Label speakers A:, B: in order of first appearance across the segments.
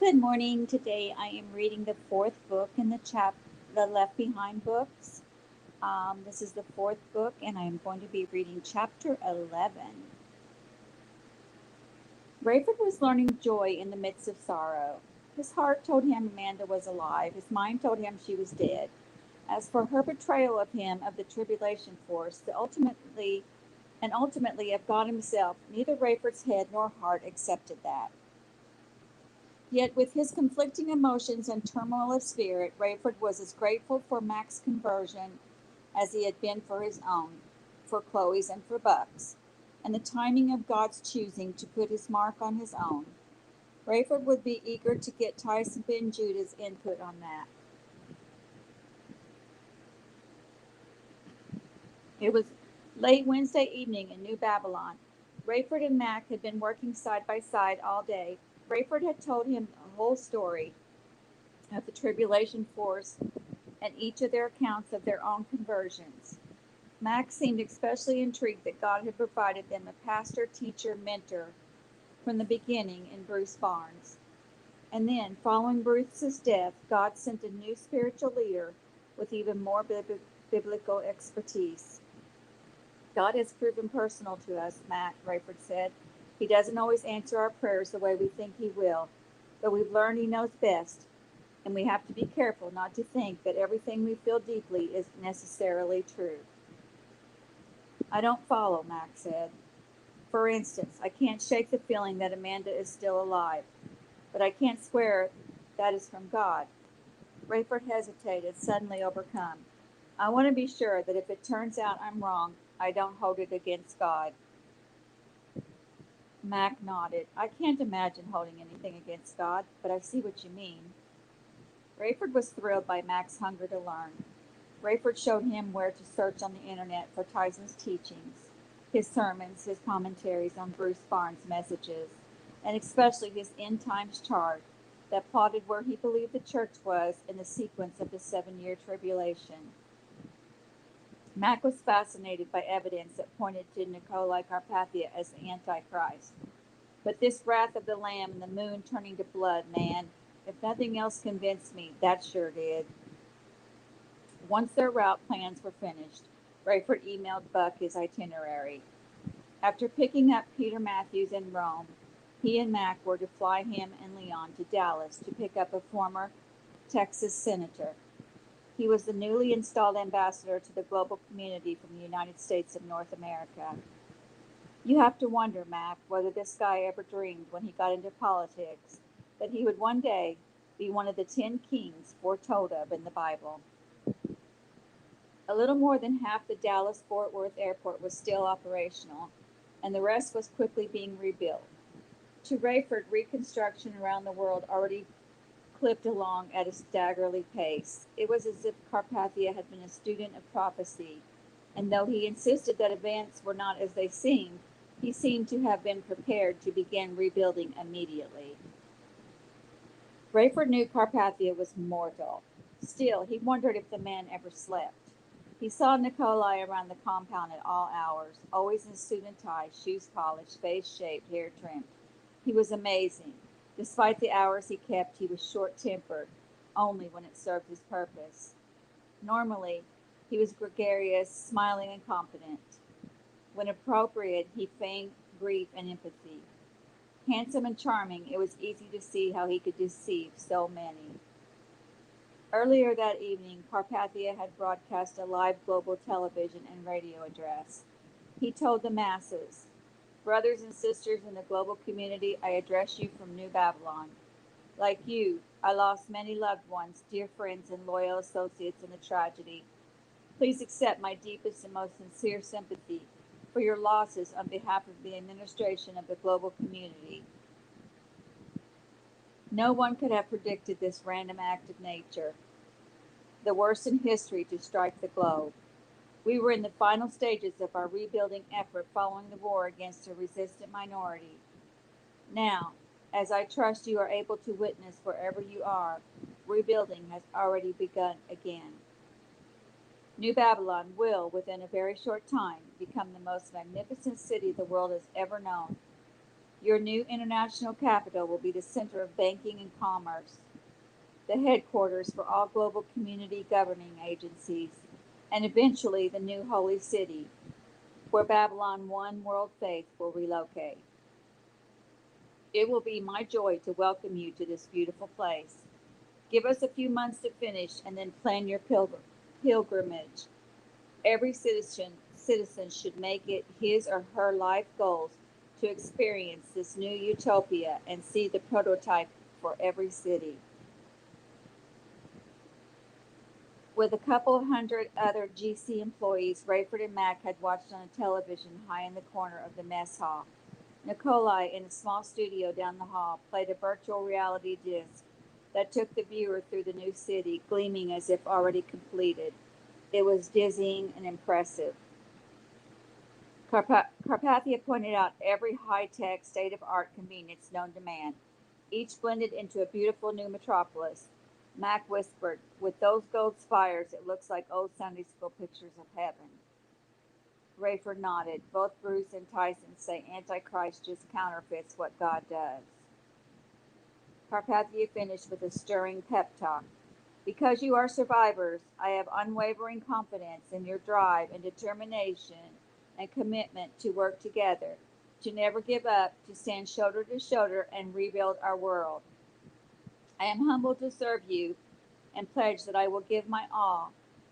A: Good morning. Today I am reading the fourth book in the Left Behind books. This is the fourth book, and I am going to be reading chapter 11. Rayford was learning joy in the midst of sorrow. His heart told him Amanda was alive. His mind told him she was dead. As for her betrayal of him of the tribulation force, ultimately of God Himself, neither Rayford's head nor heart accepted that. Yet with his conflicting emotions and turmoil of spirit, Rayford was as grateful for Mac's conversion as he had been for his own, for Chloe's and for Buck's, and the timing of God's choosing to put His mark on his own. Rayford would be eager to get Tyson Ben Judah's input on that. It was late Wednesday evening in New Babylon. Rayford and Mac had been working side by side all day. Rayford had told him the whole story of the tribulation force and each of their accounts of their own conversions. Max seemed especially intrigued that God had provided them a pastor, teacher, mentor from the beginning in Bruce Barnes. And then, following Bruce's death, God sent a new spiritual leader with even more biblical expertise. God has proven personal to us, Matt, Rayford said. He doesn't always answer our prayers the way we think He will, but we've learned He knows best, and we have to be careful not to think that everything we feel deeply is necessarily true. I don't follow, Max said. For instance, I can't shake the feeling that Amanda is still alive, but I can't swear that is from God. Rayford hesitated, suddenly overcome. I want to be sure that if it turns out I'm wrong, I don't hold it against God. Mac nodded. I can't imagine holding anything against God, but I see what you mean. Rayford was thrilled by Mac's hunger to learn. Rayford showed him where to search on the internet for Tyson's teachings, his sermons, his commentaries on Bruce Barnes' messages, and especially his end times chart that plotted where he believed the church was in the sequence of the 7-year tribulation. Mac was fascinated by evidence that pointed to Nicolae Carpathia as the Antichrist. But this wrath of the Lamb and the moon turning to blood, man, if nothing else convinced me, that sure did. Once their route plans were finished, Rayford emailed Buck his itinerary. After picking up Peter Matthews in Rome, he and Mac were to fly him and Leon to Dallas to pick up a former Texas senator. He was the newly installed ambassador to the global community from the United States of North America. You have to wonder, Mac, whether this guy ever dreamed when he got into politics that he would one day be one of the 10 kings foretold of in the Bible. A little more than half the Dallas-Fort Worth airport was still operational, and the rest was quickly being rebuilt. To Rayford, reconstruction around the world already clipped along at a staggeringly pace. It was as if Carpathia had been a student of prophecy, and though he insisted that events were not as they seemed, he seemed to have been prepared to begin rebuilding immediately. Rayford knew Carpathia was mortal. Still, he wondered if the man ever slept. He saw Nicolae around the compound at all hours, always in suit and tie, shoes polished, face shaved, hair trimmed. He was amazing. Despite the hours he kept, he was short-tempered, only when it served his purpose. Normally, he was gregarious, smiling, and confident. When appropriate, he feigned grief and empathy. Handsome and charming, it was easy to see how he could deceive so many. Earlier that evening, Carpathia had broadcast a live global television and radio address. He told the masses, brothers and sisters in the global community, I address you from New Babylon. Like you, I lost many loved ones, dear friends, and loyal associates in the tragedy. Please accept my deepest and most sincere sympathy for your losses on behalf of the administration of the global community. No one could have predicted this random act of nature, the worst in history to strike the globe. We were in the final stages of our rebuilding effort following the war against a resistant minority. Now, as I trust you are able to witness wherever you are, rebuilding has already begun again. New Babylon will, within a very short time, become the most magnificent city the world has ever known. Your new international capital will be the center of banking and commerce, the headquarters for all global community governing agencies, and eventually the new holy city, where Babylon One World Faith will relocate. It will be my joy to welcome you to this beautiful place. Give us a few months to finish and then plan your pilgrimage. Every citizen should make it his or her life goals to experience this new utopia and see the prototype for every city. With a couple of hundred other GC employees, Rayford and Mac had watched on a television high in the corner of the mess hall. Nikolai, in a small studio down the hall, played a virtual reality disc that took the viewer through the new city, gleaming as if already completed. It was dizzying and impressive. Carpathia pointed out every high-tech, state-of-art convenience known to man, each blended into a beautiful new metropolis. Mac whispered, "With those gold spires, it looks like old Sunday school pictures of heaven." Rayford nodded. Both Bruce and Tyson say Antichrist just counterfeits what God does. Carpathia finished with a stirring pep talk. "Because you are survivors, I have unwavering confidence in your drive and determination and commitment to work together, to never give up, to stand shoulder to shoulder and rebuild our world. I am humbled to serve you and pledge that I will give my all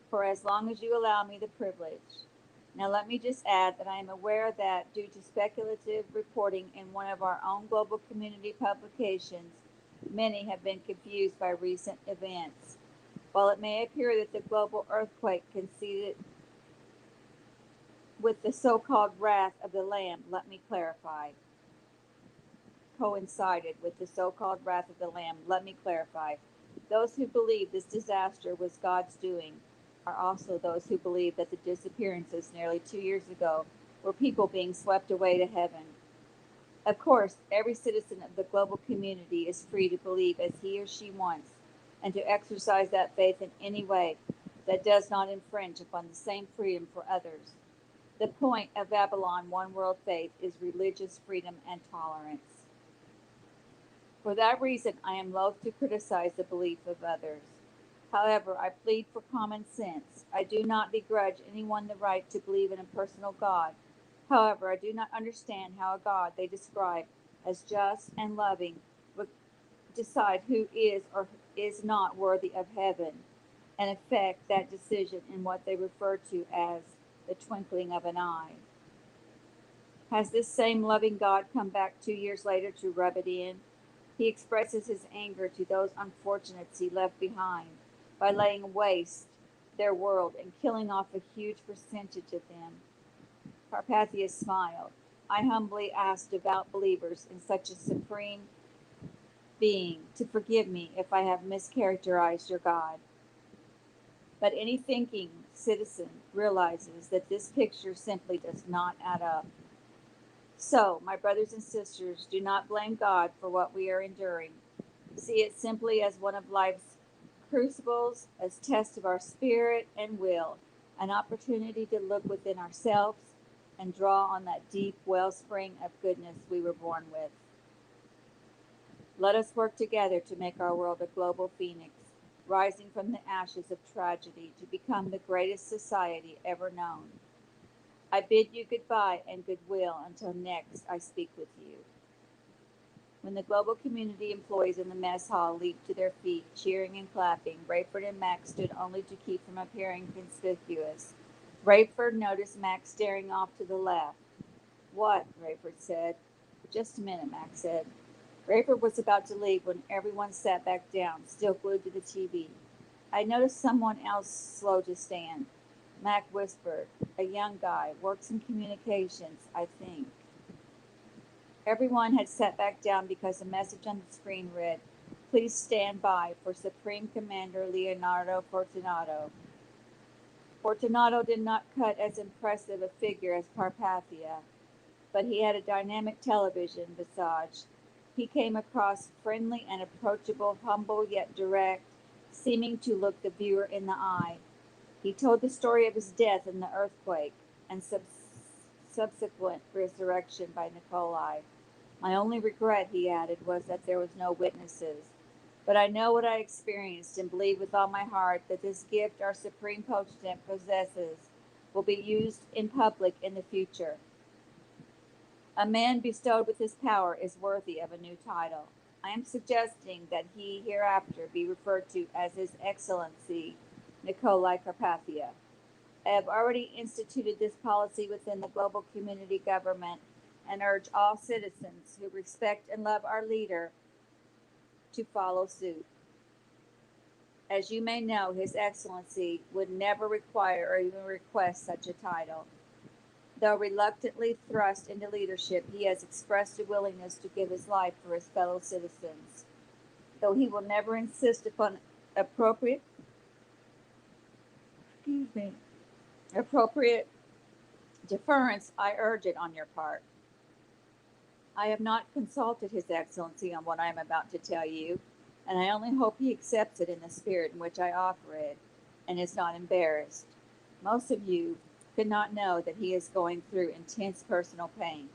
A: for as long as you allow me the privilege. Now let me just add that I am aware that due to speculative reporting in one of our own global community publications, many have been confused by recent events. While it may appear that the global earthquake coincided with the so-called wrath of the Lamb, let me clarify. Those who believe this disaster was God's doing are also those who believe that the disappearances nearly 2 years ago were people being swept away to heaven. Of course, every citizen of the global community is free to believe as he or she wants and to exercise that faith in any way that does not infringe upon the same freedom for others. The point of Babylon One World Faith is religious freedom and tolerance. For that reason, I am loath to criticize the belief of others. However, I plead for common sense. I do not begrudge anyone the right to believe in a personal God. However, I do not understand how a God they describe as just and loving would decide who is or is not worthy of heaven and affect that decision in what they refer to as the twinkling of an eye. Has this same loving God come back 2 years later to rub it in? He expresses his anger to those unfortunates he left behind by laying waste their world and killing off a huge percentage of them. Carpathia smiled. I humbly ask devout believers in such a supreme being to forgive me if I have mischaracterized your God. But any thinking citizen realizes that this picture simply does not add up. So, my brothers and sisters, do not blame God for what we are enduring. See it simply as one of life's crucibles, as tests of our spirit and will, an opportunity to look within ourselves and draw on that deep wellspring of goodness we were born with. Let us work together to make our world a global phoenix, rising from the ashes of tragedy to become the greatest society ever known. I bid you goodbye and goodwill until next I speak with you." When the global community employees in the mess hall leaped to their feet, cheering and clapping, Rayford and Mac stood only to keep from appearing conspicuous. Rayford noticed Mac staring off to the left. "What?" Rayford said. "Just a minute," Mac said. Rayford was about to leave when everyone sat back down, still glued to the TV. "I noticed someone else slow to stand," Mac whispered. "A young guy, works in communications, I think." Everyone had sat back down because a message on the screen read, "Please stand by for Supreme Commander Leonardo Fortunato." Fortunato did not cut as impressive a figure as Carpathia, but he had a dynamic television visage. He came across friendly and approachable, humble yet direct, seeming to look the viewer in the eye. He told the story of his death in the earthquake and subsequent resurrection by Nikolai. My only regret, he added, was that there was no witnesses. But I know what I experienced and believe with all my heart that this gift our Supreme Potentate possesses will be used in public in the future. A man bestowed with this power is worthy of a new title. I am suggesting that he hereafter be referred to as His Excellency Nikolai Carpathia. I have already instituted this policy within the global community government and urge all citizens who respect and love our leader to follow suit. As you may know, His Excellency would never require or even request such a title. Though reluctantly thrust into leadership, he has expressed a willingness to give his life for his fellow citizens. Though he will never insist upon appropriate, appropriate deference, I urge it on your part. I have not consulted His Excellency on what I am about to tell you, and I only hope he accepts it in the spirit in which I offer it, and is not embarrassed. Most of you could not know that he is going through intense personal pain.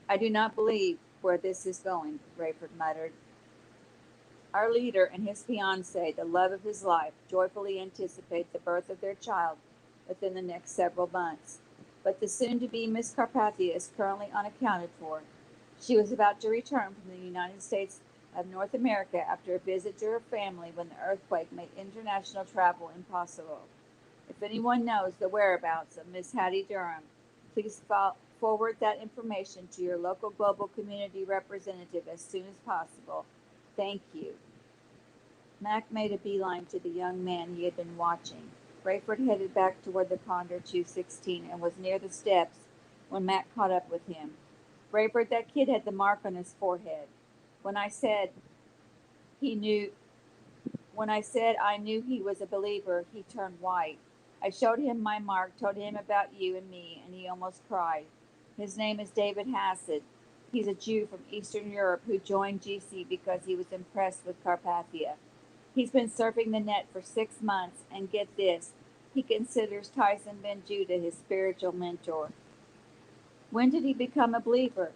A: I do not believe where this is going, Rayford muttered. Our leader and his fiancée, the love of his life, joyfully anticipate the birth of their child within the next several months. But the soon-to-be Miss Carpathia is currently unaccounted for. She was about to return from the United States of North America after a visit to her family when the earthquake made international travel impossible. If anyone knows the whereabouts of Miss Hattie Durham, please forward that information to your local global community representative as soon as possible. Thank you. Mac made a beeline to the young man he had been watching. Rayford headed back toward the Condor 216 and was near the steps when Mac caught up with him. Rayford, that kid had the mark on his forehead. When I said he knew When I said I knew he was a believer, he turned white. I showed him my mark, told him about you and me, and he almost cried. His name is David Hassett. He's a Jew from Eastern Europe who joined GC because he was impressed with Carpathia. He's been surfing the net for 6 months, and get this, he considers Tyson Ben Judah his spiritual mentor. When did he become a believer?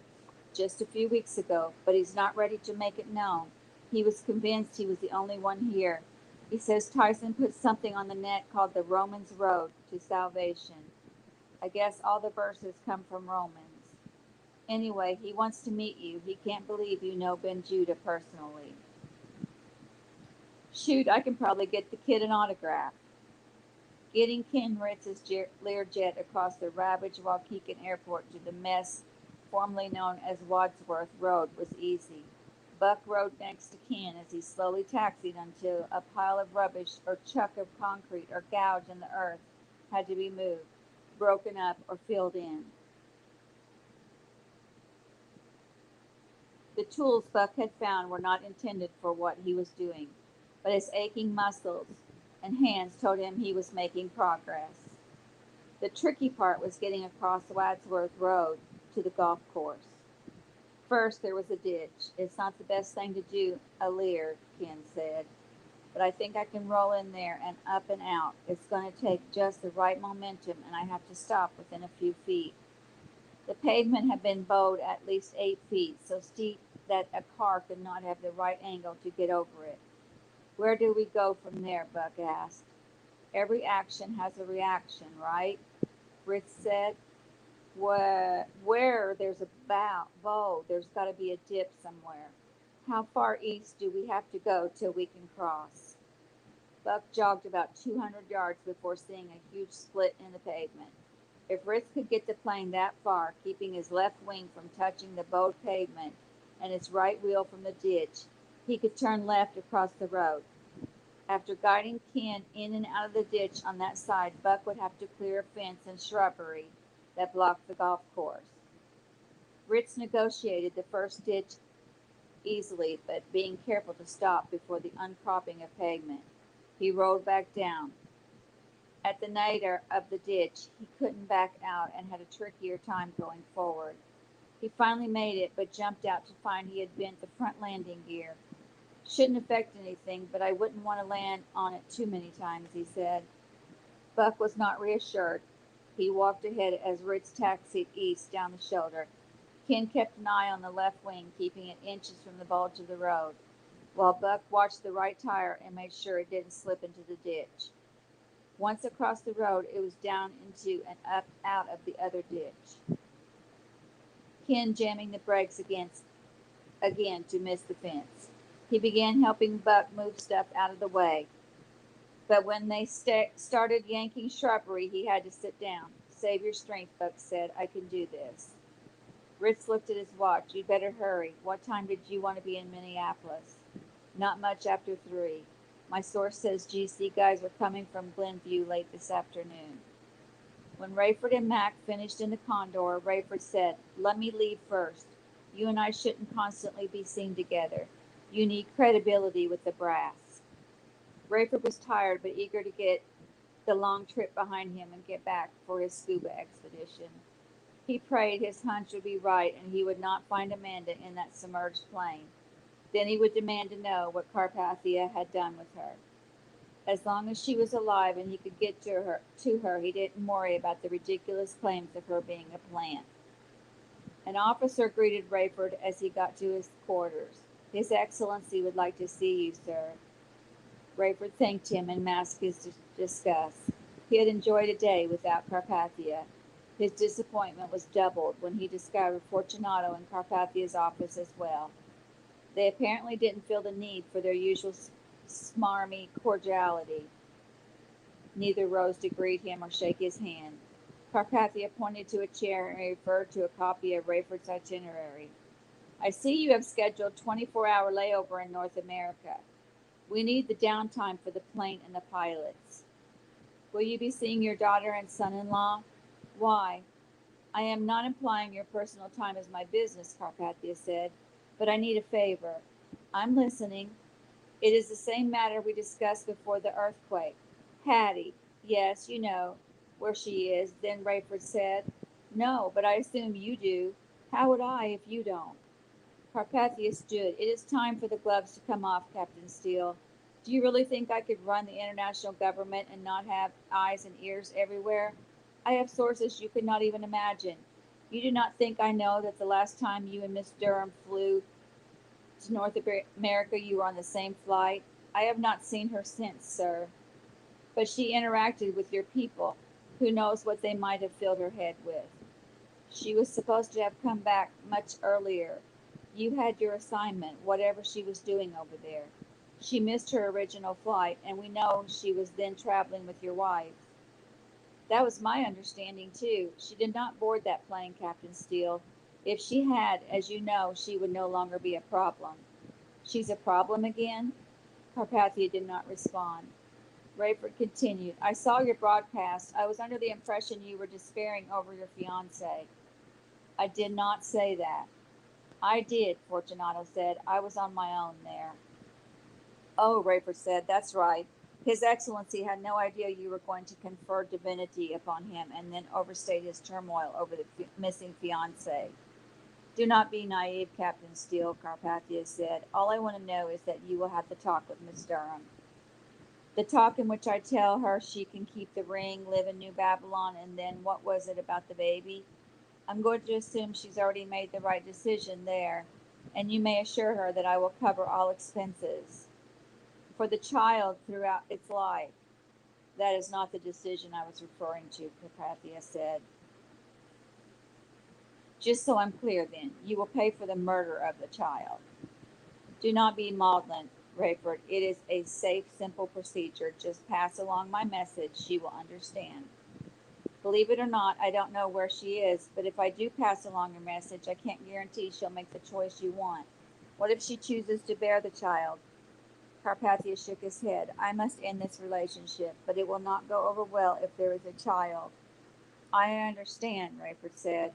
A: Just a few weeks ago, but he's not ready to make it known. He was convinced he was the only one here. He says Tyson put something on the net called the Romans Road to Salvation. I guess all the verses come from Romans. Anyway, he wants to meet you. He can't believe you know Ben Judah personally. Shoot, I can probably get the kid an autograph. Getting Ken Ritz's Learjet across the ravaged Waukegan Airport to the mess formerly known as Wadsworth Road was easy. Buck rode next to Ken as he slowly taxied until a pile of rubbish or chunk of concrete or gouge in the earth had to be moved, broken up, or filled in. The tools Buck had found were not intended for what he was doing, but his aching muscles and hands told him he was making progress. The tricky part was getting across Wadsworth Road to the golf course. First, there was a ditch. It's not the best thing to do a Lear, Ken said, but I think I can roll in there and up and out. It's going to take just the right momentum, and I have to stop within a few feet. The pavement had been bowed at least 8 feet, so steep that a car could not have the right angle to get over it. Where do we go from there? Buck asked. Every action has a reaction, right? Fritz said. Where there's a bow, there's got to be a dip somewhere. How far east do we have to go till we can cross? Buck jogged about 200 yards before seeing a huge split in the pavement. If Fritz could get the plane that far, keeping his left wing from touching the bowed pavement and his right wheel from the ditch, he could turn left across the road. After guiding Ken in and out of the ditch on that side, Buck would have to clear a fence and shrubbery that blocked the golf course. Fritz negotiated the first ditch easily, but being careful to stop before the uncropping of pavement. He rolled back down. At the nadir of the ditch, he couldn't back out and had a trickier time going forward. He finally made it, but jumped out to find he had bent the front landing gear. Shouldn't affect anything, but I wouldn't want to land on it too many times, he said. Buck was not reassured. He walked ahead as Ritz taxied east down the shoulder. Ken kept an eye on the left wing, keeping it inches from the bulge of the road, while Buck watched the right tire and made sure it didn't slip into the ditch. Once across the road, it was down into and up out of the other ditch. Ken jamming the brakes again to miss the fence. He began helping Buck move stuff out of the way, but when they started yanking shrubbery, he had to sit down. Save your strength, Buck said. I can do this. Ritz looked at his watch. You'd better hurry. What time did you want to be in Minneapolis? Not much after 3. My source says GC guys are coming from Glenview late this afternoon. When Rayford and Mac finished in the Condor, Rayford said, Let me leave first. You and I shouldn't constantly be seen together. You need credibility with the brass. Rayford was tired but eager to get the long trip behind him and get back for his scuba expedition. He prayed his hunch would be right and he would not find Amanda in that submerged plane. Then he would demand to know what Carpathia had done with her. As long as she was alive and he could get to her, he didn't worry about the ridiculous claims of her being a plant. An officer greeted Rayford as he got to his quarters. His Excellency would like to see you, sir. Rayford thanked him and masked his disgust. He had enjoyed a day without Carpathia. His disappointment was doubled when he discovered Fortunato in Carpathia's office as well. They apparently didn't feel the need for their usual smarmy cordiality. Neither rose to greet him or shake his hand. Carpathia pointed to a chair and referred to a copy of Rayford's itinerary. I see you have scheduled a 24-hour layover in North America. We need the downtime for the plane and the pilots. Will you be seeing your daughter and son-in-law? Why? I am not implying your personal time is my business, Carpathia said, but I need a favor. I'm listening. It is the same matter we discussed before the earthquake. Hattie, yes, you know where she is, then Rayford said. No, but I assume you do. How would I if you don't? Carpathia stood. It is time for the gloves to come off, Captain Steele. Do you really think I could run the international government and not have eyes and ears everywhere? I have sources you could not even imagine. You do not think I know that the last time you and Miss Durham flew to North America you were on the same flight? I have not seen her since, sir. But she interacted with your people. Who knows what they might have filled her head with? She was supposed to have come back much earlier. You had your assignment, whatever she was doing over there. She missed her original flight, and we know she was then traveling with your wife. That was my understanding, too. She did not board that plane, Captain Steele. If she had, as you know, she would no longer be a problem. She's a problem again? Carpathia did not respond. Rayford continued, I saw your broadcast. I was under the impression you were despairing over your fiancé. I did not say that. I did, Fortunato said. I was on my own there. Oh, Rayford said, that's right. His Excellency had no idea you were going to confer divinity upon him and then overstate his turmoil over the missing fiancé. Do not be naive, Captain Steele, Carpathia said. All I want to know is that you will have the talk with Miss Durham. The talk in which I tell her she can keep the ring, live in New Babylon, and then what was it about the baby? I'm going to assume she's already made the right decision there, and you may assure her that I will cover all expenses for the child throughout its life. That is not the decision I was referring to, Carpathia said. Just so I'm clear then, you will pay for the murder of the child. Do not be maudlin, Rayford. It is a safe, simple procedure. Just pass along my message. She will understand. Believe it or not, I don't know where she is, but if I do pass along your message, I can't guarantee she'll make the choice you want. What if she chooses to bear the child? Carpathia shook his head. I must end this relationship, but it will not go over well if there is a child. I understand, Rayford said.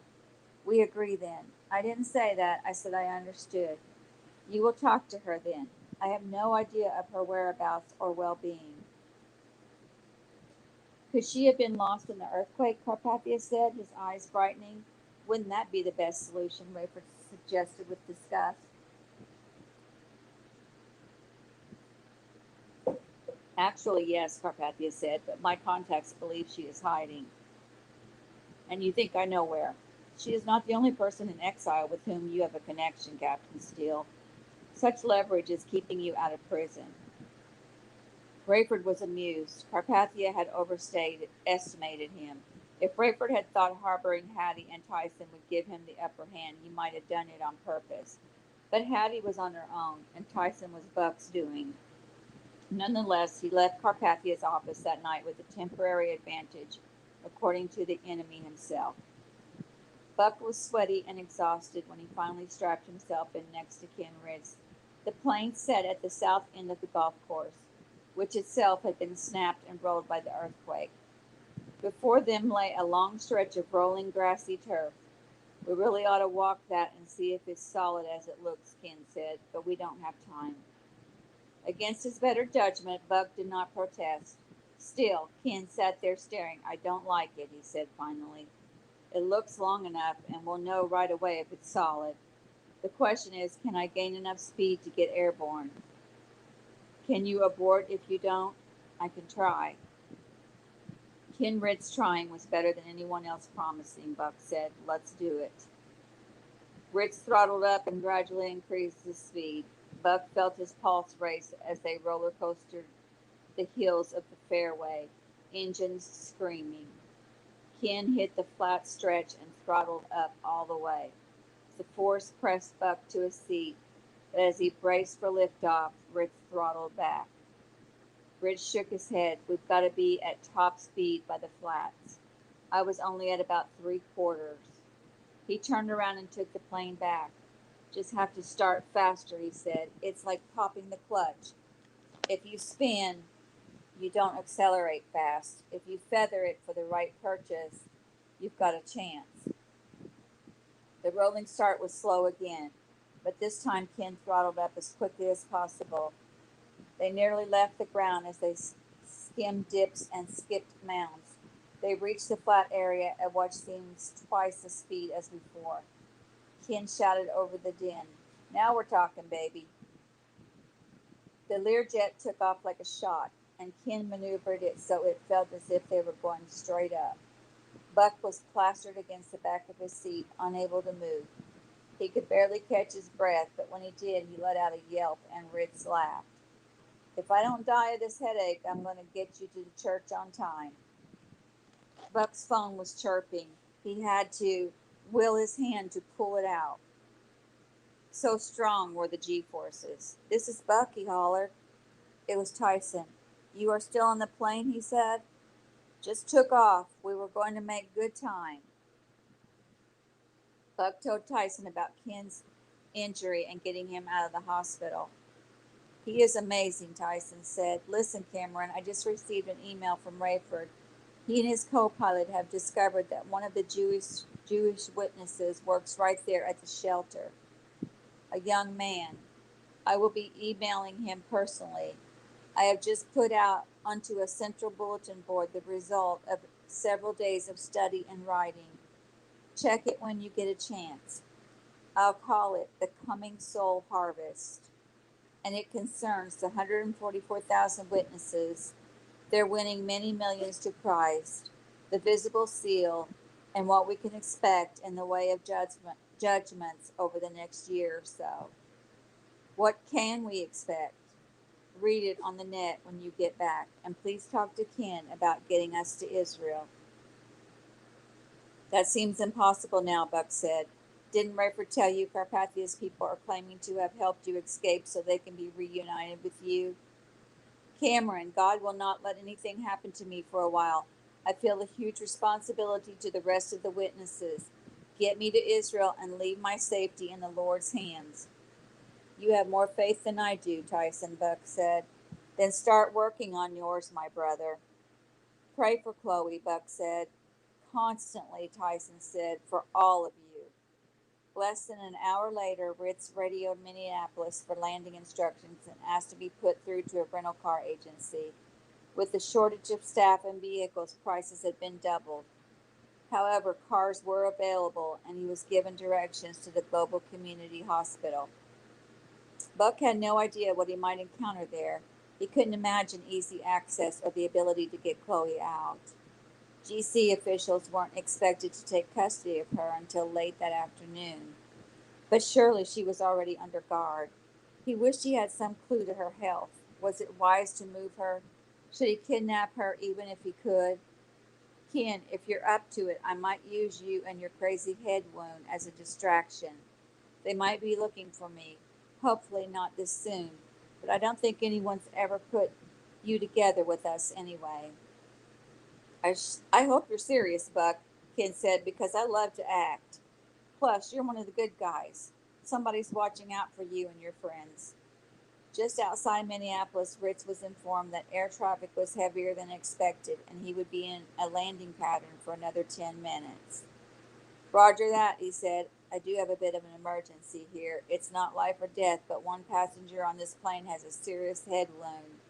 A: We agree then. I didn't say that. I said I understood. You will talk to her then. I have no idea of her whereabouts or well-being. Could she have been lost in the earthquake? Carpathia said, his eyes brightening. Wouldn't that be the best solution? Rayford suggested with disgust. Actually, yes, Carpathia said, but my contacts believe she is hiding. And you think I know where. She is not the only person in exile with whom you have a connection, Captain Steele. Such leverage is keeping you out of prison. Rayford was amused. Carpathia had estimated him. If Rayford had thought harboring Hattie and Tyson would give him the upper hand, he might have done it on purpose. But Hattie was on her own, and Tyson was Buck's doing. Nonetheless, he left Carpathia's office that night with a temporary advantage, according to the enemy himself. Buck was sweaty and exhausted when he finally strapped himself in next to Ken Ritz. The plane set at the south end of the golf course, which itself had been snapped and rolled by the earthquake. Before them lay a long stretch of rolling grassy turf. We really ought to walk that and see if it's solid as it looks, Ken said, but we don't have time. Against his better judgment, Buck did not protest. Still, Ken sat there staring. I don't like it, he said finally. It looks long enough, and we'll know right away if it's solid. The question is, can I gain enough speed to get airborne? Can you abort if you don't? I can try. Ken Ritz trying was better than anyone else promising, Buck said. Let's do it. Ritz throttled up and gradually increased his speed. Buck felt his pulse race as they roller coastered the hills of the fairway, engines screaming. Ken hit the flat stretch and throttled up all the way. The force pressed Buck to his seat, but as he braced for liftoff, Ritz throttled back. Ritz shook his head. We've got to be at top speed by the flats. I was only at about 3/4. He turned around and took the plane back. Just have to start faster, he said. It's like popping the clutch. If you spin, you don't accelerate fast. If you feather it for the right purchase, you've got a chance. The rolling start was slow again, but this time Ken throttled up as quickly as possible. They nearly left the ground as they skimmed dips and skipped mounds. They reached the flat area at what seemed twice the speed as before. Ken shouted over the din. Now we're talking, baby. The Learjet took off like a shot, and Ken maneuvered it so it felt as if they were going straight up. Buck was plastered against the back of his seat, unable to move. He could barely catch his breath, but when he did, he let out a yelp, and Ritz laughed. If I don't die of this headache, I'm going to get you to the church on time. Buck's phone was chirping. He had to will his hand to pull it out. So strong were the G-forces. This is Buck, he hollered. It was Tyson. You are still on the plane, he said. Just took off. We were going to make good time. Buck told Tyson about Ken's injury and getting him out of the hospital. He is amazing, Tyson said. Listen, Cameron, I just received an email from Rayford. He and his co-pilot have discovered that one of the Jewish witnesses works right there at the shelter. A young man. I will be emailing him personally. I have just put out onto a central bulletin board the result of several days of study and writing. Check it when you get a chance. I'll call it The Coming Soul Harvest. And it concerns the 144,000 witnesses, their winning many millions to Christ, the visible seal, and what we can expect in the way of judgments over the next year or so. What can we expect? Read it on the net when you get back, and please talk to Ken about getting us to Israel. That seems impossible now, Buck said. Didn't Rayford tell you Carpathia's people are claiming to have helped you escape so they can be reunited with you? Cameron, God will not let anything happen to me for a while. I feel a huge responsibility to the rest of the witnesses. Get me to Israel and leave my safety in the Lord's hands. You have more faith than I do, Tyson, Buck said. Then start working on yours, my brother. Pray for Chloe, Buck said. Constantly, Tyson said, for all of you. Less than an hour later, Ritz radioed Minneapolis for landing instructions and asked to be put through to a rental car agency. With the shortage of staff and vehicles, prices had been doubled. However, cars were available, and he was given directions to the Global Community Hospital. Buck had no idea what he might encounter there. He couldn't imagine easy access or the ability to get Chloe out. GC officials weren't expected to take custody of her until late that afternoon, but surely she was already under guard. He wished he had some clue to her health. Was it wise to move her? Should he kidnap her even if he could? Ken, if you're up to it, I might use you and your crazy head wound as a distraction. They might be looking for me. Hopefully not this soon, but I don't think anyone's ever put you together with us anyway. I hope you're serious, Buck, Ken said, because I love to act. Plus, you're one of the good guys. Somebody's watching out for you and your friends. Just outside Minneapolis, Ritz was informed that air traffic was heavier than expected and he would be in a landing pattern for another 10 minutes. Roger that, he said. I do have a bit of an emergency here. It's not life or death, but one passenger on this plane has a serious head wound.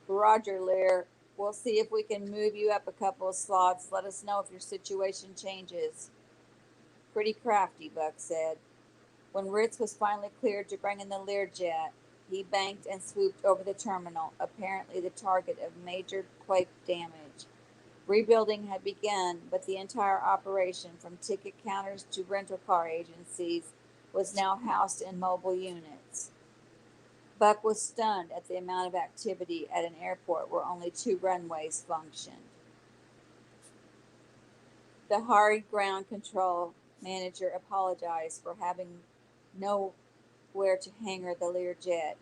A: Roger, Lear. We'll see if we can move you up a couple of slots. Let us know if your situation changes. Pretty crafty, Buck said. When Ritz was finally cleared to bring in the Learjet, he banked and swooped over the terminal, apparently the target of major quake damage. Rebuilding had begun, but the entire operation, from ticket counters to rental car agencies, was now housed in mobile units. Buck was stunned at the amount of activity at an airport where only two runways functioned. The hurried ground control manager apologized for having nowhere to hangar the Learjet.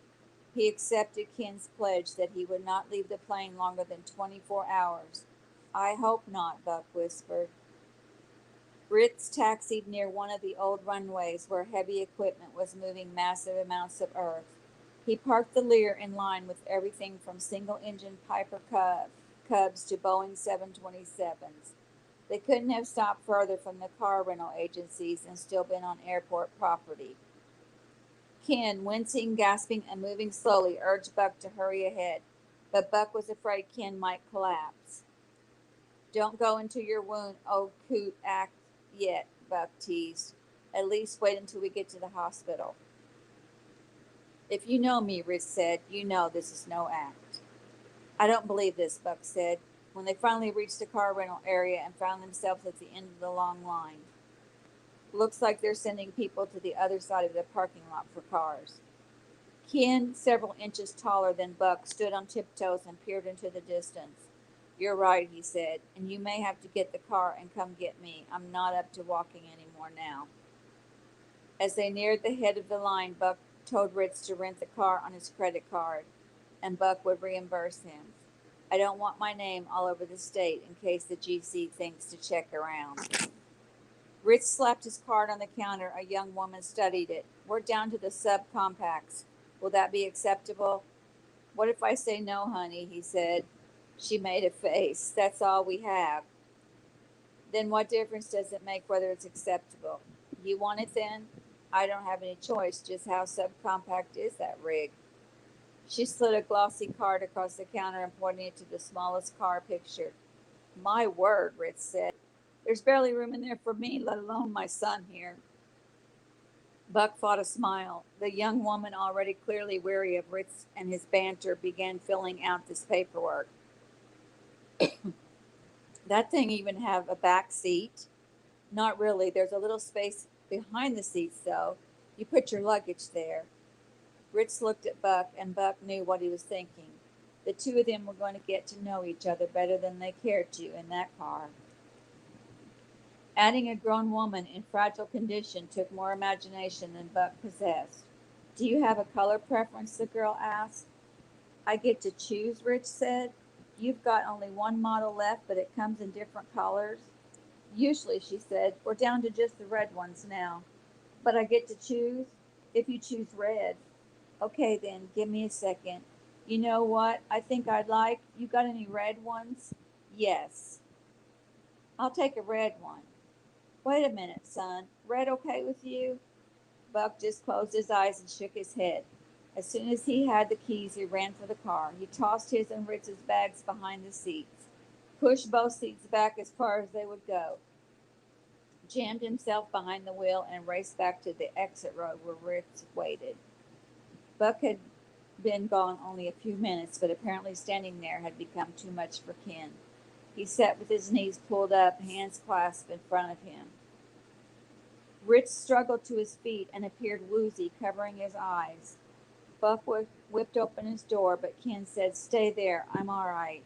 A: He accepted Ken's pledge that he would not leave the plane longer than 24 hours. I hope not, Buck whispered. Ritz taxied near one of the old runways where heavy equipment was moving massive amounts of earth. He parked the Lear in line with everything from single-engine Piper Cubs to Boeing 727s. They couldn't have stopped further from the car rental agencies and still been on airport property. Ken, wincing, gasping, and moving slowly, urged Buck to hurry ahead, but Buck was afraid Ken might collapse. Don't go into your wound, old coot act yet, Buck teased. At least wait until we get to the hospital. If you know me, Ritz said, you know this is no act. I don't believe this, Buck said, when they finally reached the car rental area and found themselves at the end of the long line. Looks like they're sending people to the other side of the parking lot for cars. Ken, several inches taller than Buck, stood on tiptoes and peered into the distance. You're right, he said, and you may have to get the car and come get me. I'm not up to walking anymore now. As they neared the head of the line, Buck told Ritz to rent the car on his credit card, and Buck would reimburse him. I don't want my name all over the state in case the GC thinks to check around. Ritz slapped his card on the counter. A young woman studied it. We're down to the subcompacts. Will that be acceptable? What if I say no, honey? He said. She made a face. That's all we have. Then what difference does it make whether it's acceptable? You want it then? I don't have any choice. Just how subcompact is that rig? She slid a glossy card across the counter and pointed it to the smallest car pictured. My word, Ritz said. There's barely room in there for me, let alone my son here. Buck fought a smile. The young woman, already clearly weary of Ritz and his banter, began filling out this paperwork. That thing even have a back seat? Not really. There's a little space behind the seats, though. You put your luggage there. Ritz looked at Buck, and Buck knew what he was thinking. The two of them were going to get to know each other better than they cared to in that car. Adding a grown woman in fragile condition took more imagination than Buck possessed. Do you have a color preference? The girl asked. I get to choose, Rich said. You've got only one model left, but it comes in different colors. Usually, she said, we're down to just the red ones now. But I get to choose? If you choose red. Okay, then, give me a second. You know what I think I'd like? You got any red ones? Yes. I'll take a red one. Wait a minute, son. Red okay with you? Buck just closed his eyes and shook his head. As soon as he had the keys, he ran for the car. He tossed his and Ritz's bags behind the seats, pushed both seats back as far as they would go, jammed himself behind the wheel, and raced back to the exit road where Ritz waited. Buck had been gone only a few minutes, but apparently standing there had become too much for Ken. He sat with his knees pulled up, hands clasped in front of him. Rich struggled to his feet and appeared woozy, covering his eyes. Buck whipped open his door, but Ken said, "Stay there, I'm all right."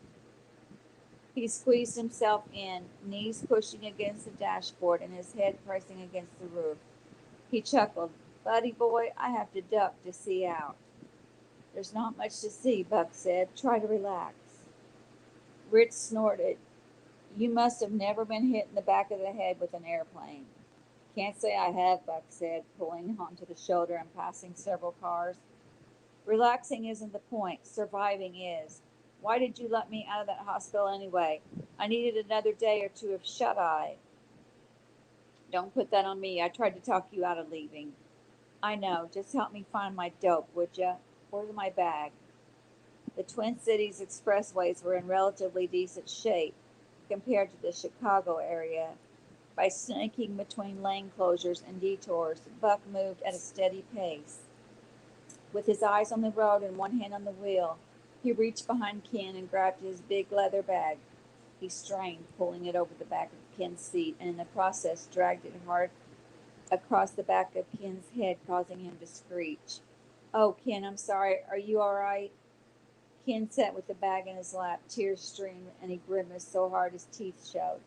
A: He squeezed himself in, knees pushing against the dashboard and his head pressing against the roof. He chuckled. "Buddy boy, I have to duck to see out." "There's not much to see," Buck said. "Try to relax." Rich snorted. "You must have never been hit in the back of the head with an airplane." "Can't say I have," Buck said, pulling onto the shoulder and passing several cars. "Relaxing isn't the point. Surviving is. Why did you let me out of that hospital anyway? I needed another day or two of shut-eye." "Don't put that on me. I tried to talk you out of leaving." "I know. Just help me find my dope, would ya? Where's my bag?" The Twin Cities expressways were in relatively decent shape compared to the Chicago area. By snaking between lane closures and detours, Buck moved at a steady pace. With his eyes on the road and one hand on the wheel, he reached behind Ken and grabbed his big leather bag. He strained, pulling it over the back of Ken's seat, and in the process dragged it hard across the back of Ken's head, causing him to screech. "Oh, Ken, I'm sorry. Are you all right?" Ken sat with the bag in his lap, tears streamed, and he grimaced so hard his teeth showed.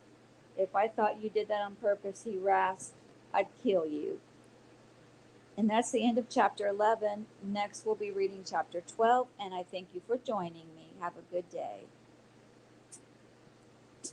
A: "If I thought you did that on purpose," he rasped, "I'd kill you." And that's the end of chapter 11. Next, we'll be reading chapter 12, and I thank you for joining me. Have a good day.